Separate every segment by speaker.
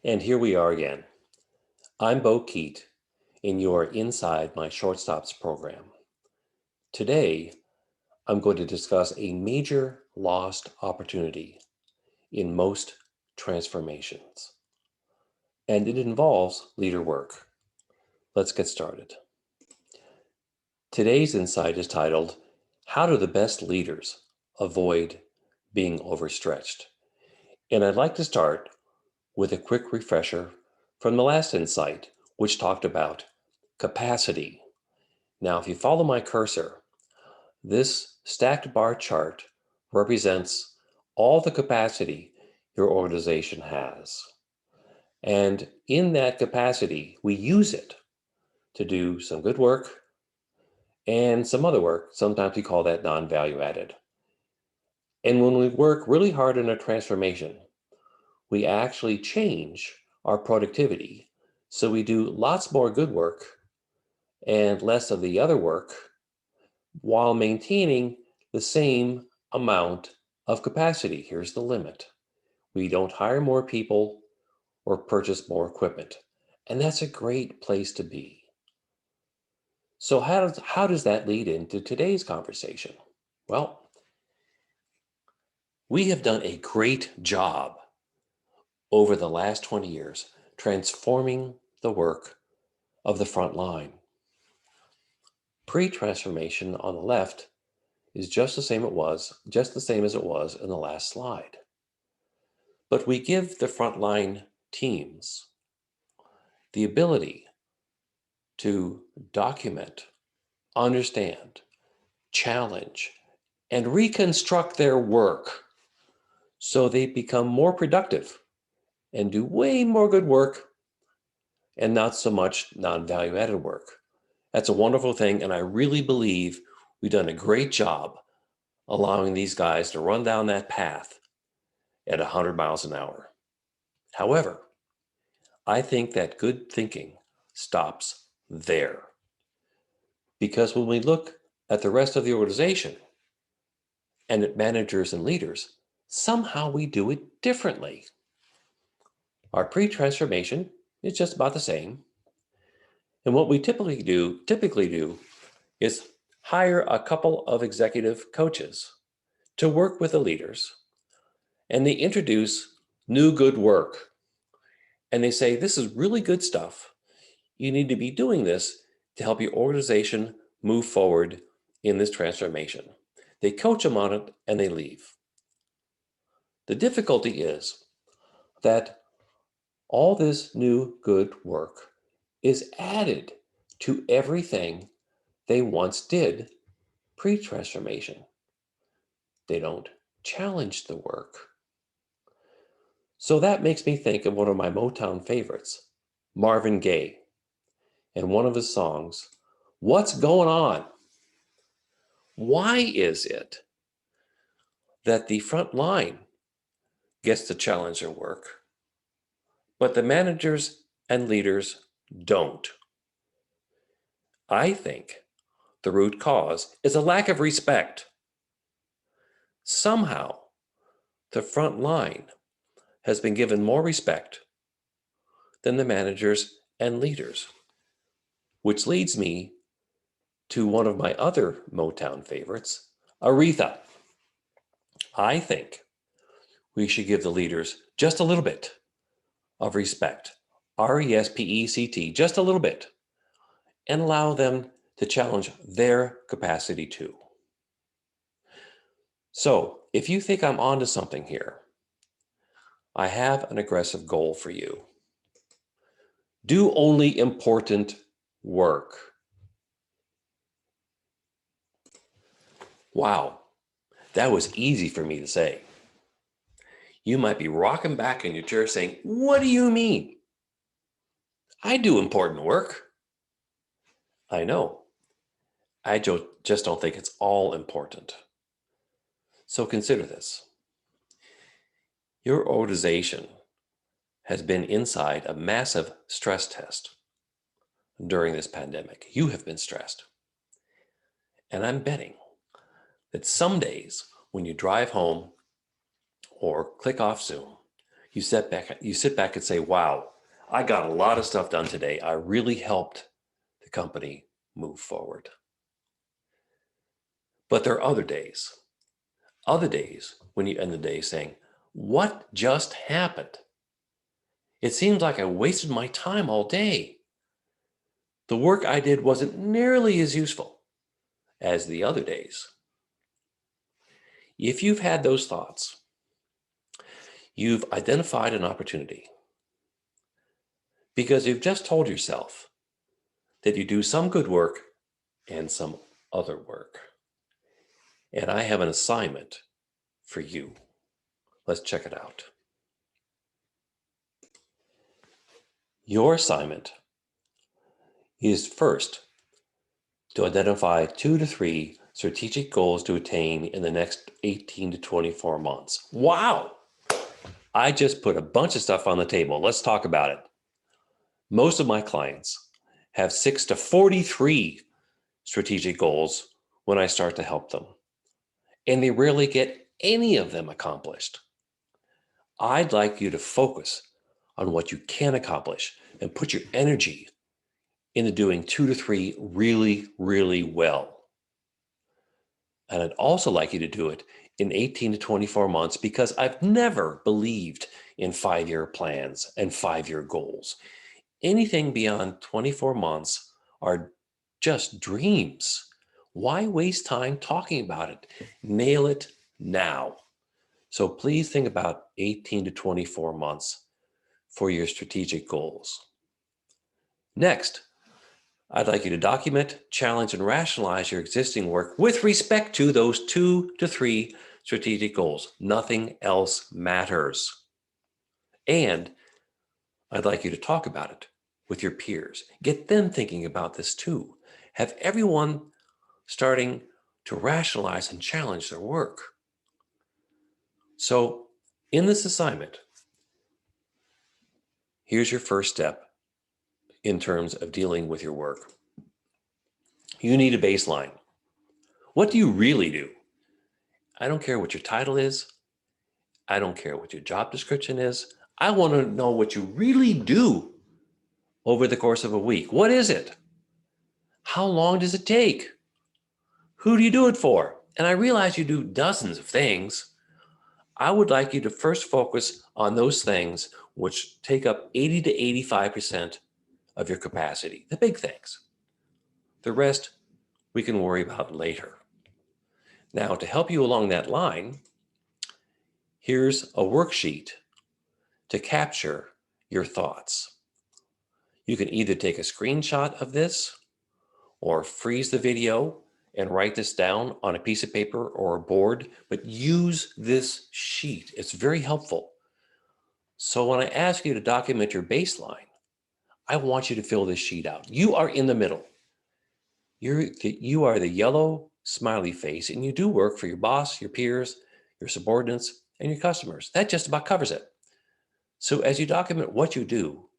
Speaker 1: And here we are again. I'm Beau Keyte, and you're inside my Shortstops program. Today, I'm going to discuss a major lost opportunity in most transformations, and it involves leader work. Let's get started. Today's insight is titled, How Do the Best Leaders Avoid Being Overstretched? And I'd like to start with a quick refresher from the last insight, which talked about capacity. Now, if you follow my cursor, this stacked bar chart represents all the capacity your organization has. And in that capacity, we use it to do some good work and some other work. Sometimes we call that non-value added. And when we work really hard in a transformation, we actually change our productivity. So we do lots more good work and less of the other work while maintaining the same amount of capacity. Here's the limit. We don't hire more people or purchase more equipment. And that's a great place to be. So how does that lead into today's conversation? Well, we have done a great job over the last 20 years transforming the work of the front line. Pre-transformation on the left is just the same as it was in the last slide. But we give the frontline teams the ability to document, understand, challenge, and reconstruct their work so they become more productive and do way more good work and not so much non-value added work. That's a wonderful thing, and I really believe we've done a great job allowing these guys to run down that path at 100 miles an hour. However, I think that good thinking stops there. Because when we look at the rest of the organization and at managers and leaders, somehow we do it differently. Our pre-transformation is just about the same. And what we typically do is hire a couple of executive coaches to work with the leaders, and they introduce new good work. And they say, this is really good stuff. You need to be doing this to help your organization move forward in this transformation. They coach them on it and they leave. The difficulty is that all this new good work is added to everything they once did pre-transformation. They don't challenge the work. So that makes me think of one of my Motown favorites, Marvin Gaye, and one of his songs, What's Going On? Why is it that the front line gets to challenge their work, but the managers and leaders don't? I think the root cause is a lack of respect. Somehow, the front line has been given more respect than the managers and leaders, which leads me to one of my other Motown favorites, Aretha. I think we should give the leaders just a little bit of respect, RESPECT, just a little bit, and allow them to challenge their capacity too. So if you think I'm onto something here, I have an aggressive goal for you. Do only important work. Wow, that was easy for me to say. You might be rocking back in your chair saying, what do you mean? I do important work. I know. I just don't think it's all important. So consider this. Your organization has been inside a massive stress test during this pandemic. You have been stressed. And I'm betting that some days when you drive home or click off Zoom, you sit back and say, wow, I got a lot of stuff done today. I really helped the company move forward. But there are other days when you end the day saying, what just happened? It seems like I wasted my time all day. The work I did wasn't nearly as useful as the other days. If you've had those thoughts, you've identified an opportunity because you've just told yourself that you do some good work and some other work. And I have an assignment for you. Let's check it out. Your assignment is first to identify 2 to 3 strategic goals to attain in the next 18 to 24 months. Wow! I just put a bunch of stuff on the table. Let's talk about it. Most of my clients have 6 to 43 strategic goals when I start to help them, and they rarely get any of them accomplished. I'd like you to focus on what you can accomplish and put your energy into doing 2 to 3 really, really well. And I'd also like you to do it in 18 to 24 months because I've never believed in 5-year plans and 5-year goals. Anything beyond 24 months are just dreams. Why waste time talking about it? Nail it now. So please think about 18 to 24 months for your strategic goals. Next, I'd like you to document, challenge, and rationalize your existing work with respect to those 2 to 3 strategic goals. Nothing else matters. And I'd like you to talk about it with your peers. Get them thinking about this too. Have everyone starting to rationalize and challenge their work. So in this assignment, here's your first step in terms of dealing with your work. You need a baseline. What do you really do? I don't care what your title is. I don't care what your job description is. I want to know what you really do over the course of a week. What is it? How long does it take? Who do you do it for? And I realize you do dozens of things. I would like you to first focus on those things which take up 80 to 85% of your capacity, the big things. The rest we can worry about later. Now, to help you along that line, here's a worksheet to capture your thoughts. You can either take a screenshot of this or freeze the video and write this down on a piece of paper or a board, but use this sheet. It's very helpful. So when I ask you to document your baseline, I want you to fill this sheet out. You are in the middle. You are the yellow smiley face, and you do work for your boss, your peers, your subordinates, and your customers. That just about covers it. So as you document what you do,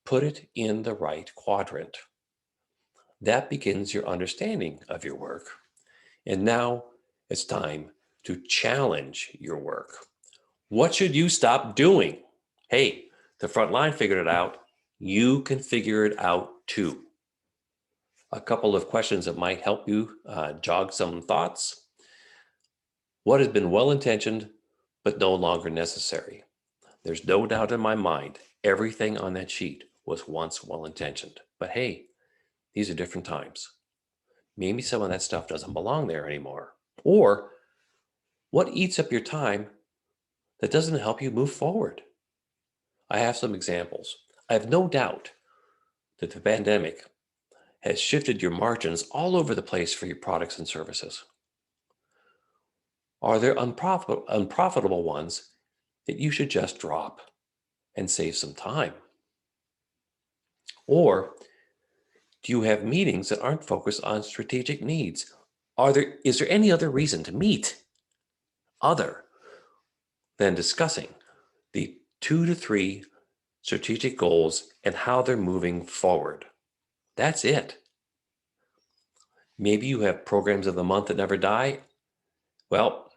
Speaker 1: put it in the right quadrant. That begins your understanding of your work. And now it's time to challenge your work. What should you stop doing? Hey, the front line figured it out. You can figure it out too. A couple of questions that might help you jog some thoughts. What has been well-intentioned but no longer necessary? There's no doubt in my mind, everything on that sheet was once well-intentioned. But hey, these are different times. Maybe some of that stuff doesn't belong there anymore. Or what eats up your time that doesn't help you move forward? I have some examples. I have no doubt that the pandemic has shifted your margins all over the place for your products and services. Are there unprofitable ones that you should just drop and save some time? Or do you have meetings that aren't focused on strategic needs? Is there any other reason to meet other than discussing the 2 to 3 strategic goals and how they're moving forward? That's it. Maybe you have programs of the month that never die. Well,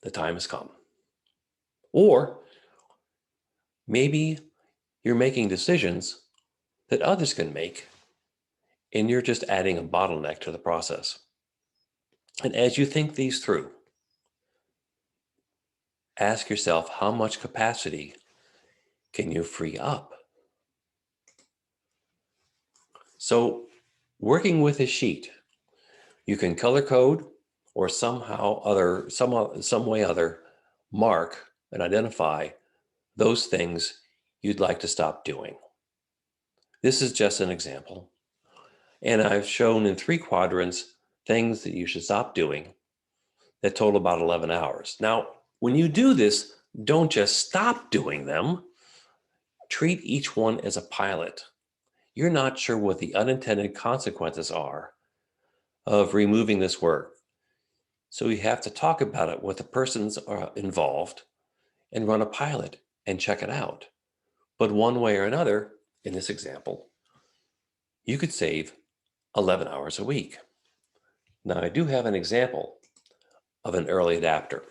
Speaker 1: the time has come. Or Maybe you're making decisions that others can make, and you're just adding a bottleneck to the process. And as you think these through, ask yourself, how much capacity can you free up? So, working with a sheet, you can color code or some way other mark and identify those things you'd like to stop doing. This is just an example. And I've shown in 3 quadrants things that you should stop doing that total about 11 hours. Now, when you do this, don't just stop doing them. Treat each one as a pilot. You're not sure what the unintended consequences are of removing this work. So you have to talk about it with the persons involved and run a pilot and check it out. But one way or another, in this example, you could save 11 hours a week. Now, I do have an example of an early adapter.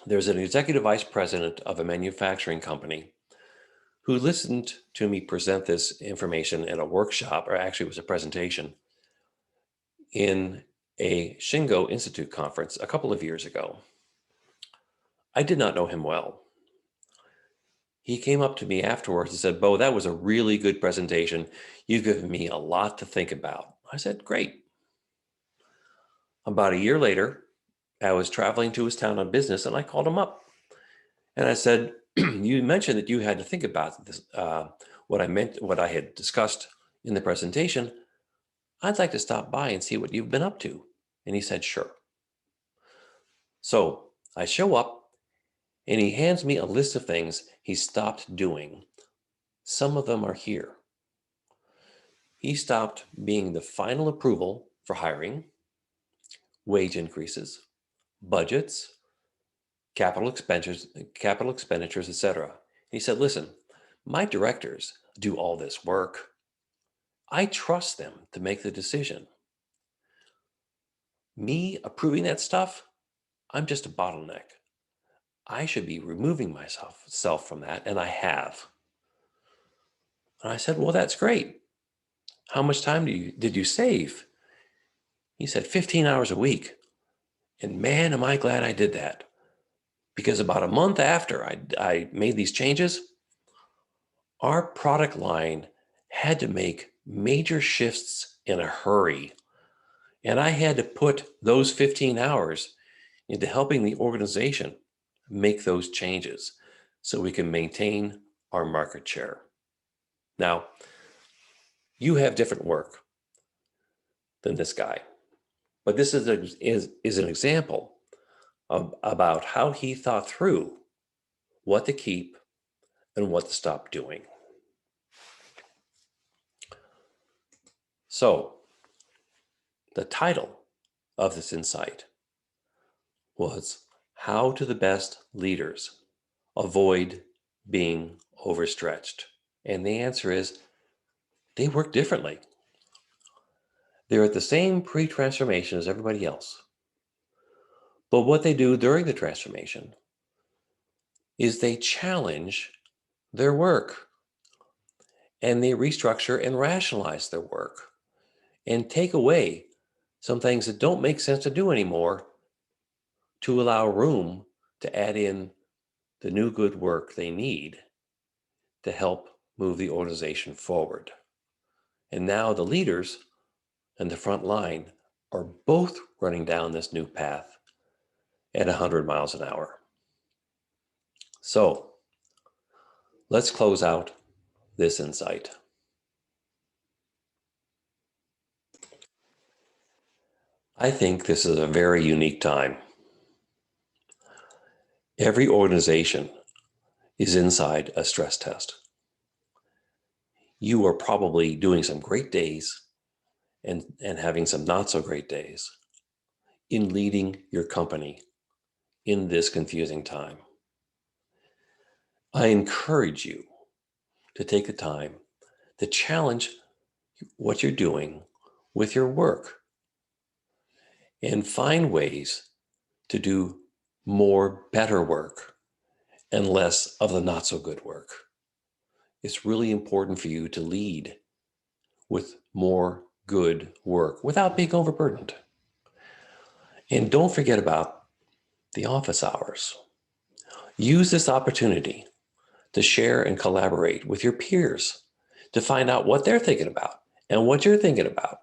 Speaker 1: There's an executive vice president of a manufacturing company who listened to me present this information at a workshop, or actually it was a presentation, in a Shingo Institute conference a couple of years ago. I did not know him well. He came up to me afterwards and said, "Beau, that was a really good presentation. You've given me a lot to think about." I said, "Great." About a year later, I was traveling to his town on business, and I called him up. And I said, "You mentioned that you had to think about this, what I had discussed in the presentation. I'd like to stop by and see what you've been up to." And he said, "Sure." So I show up, and he hands me a list of things he stopped doing. Some of them are here. He stopped being the final approval for hiring, wage increases, budgets, capital expenditures, etc. He said, "Listen, my directors do all this work. I trust them to make the decision. Me approving that stuff, I'm just a bottleneck. I should be removing myself from that, and I have." And I said, "Well, that's great. How much time did you save?" He said, 15 hours a week. And man, am I glad I did that. Because about a month after I made these changes, our product line had to make major shifts in a hurry. And I had to put those 15 hours into helping the organization make those changes so we can maintain our market share. Now, you have different work than this guy, but this is an example about how he thought through what to keep and what to stop doing. So, the title of this insight was How Do the Best Leaders Avoid Being Overstretched? And the answer is they work differently. They're at the same pre-transformation as everybody else. But what they do during the transformation is they challenge their work, and they restructure and rationalize their work and take away some things that don't make sense to do anymore to allow room to add in the new good work they need to help move the organization forward. And now the leaders and the front line are both running down this new path at 100 miles an hour. So let's close out this insight. I think this is a very unique time. Every organization is inside a stress test. You are probably doing some great days and having some not so great days in leading your company in this confusing time. I encourage you to take the time to challenge what you're doing with your work and find ways to do more better work and less of the not so good work. It's really important for you to lead with more good work without being overburdened. And don't forget about the office hours. Use this opportunity to share and collaborate with your peers to find out what they're thinking about and what you're thinking about.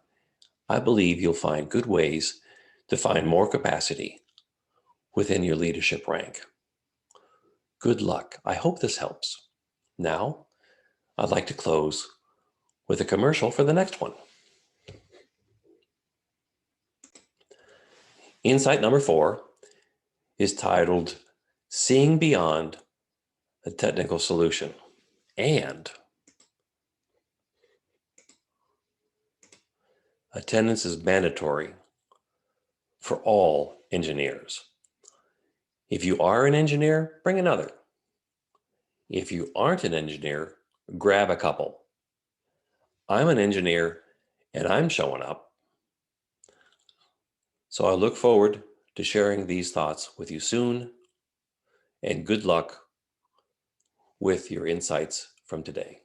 Speaker 1: I believe you'll find good ways to find more capacity within your leadership rank. Good luck. I hope this helps. Now, I'd like to close with a commercial for the next one. Insight number 4 is titled Seeing Beyond a Technical Solution. And attendance is mandatory for all engineers. If you are an engineer, bring another. If you aren't an engineer, grab a couple. I'm an engineer and I'm showing up. So I look forward to sharing these thoughts with you soon, and good luck with your insights from today.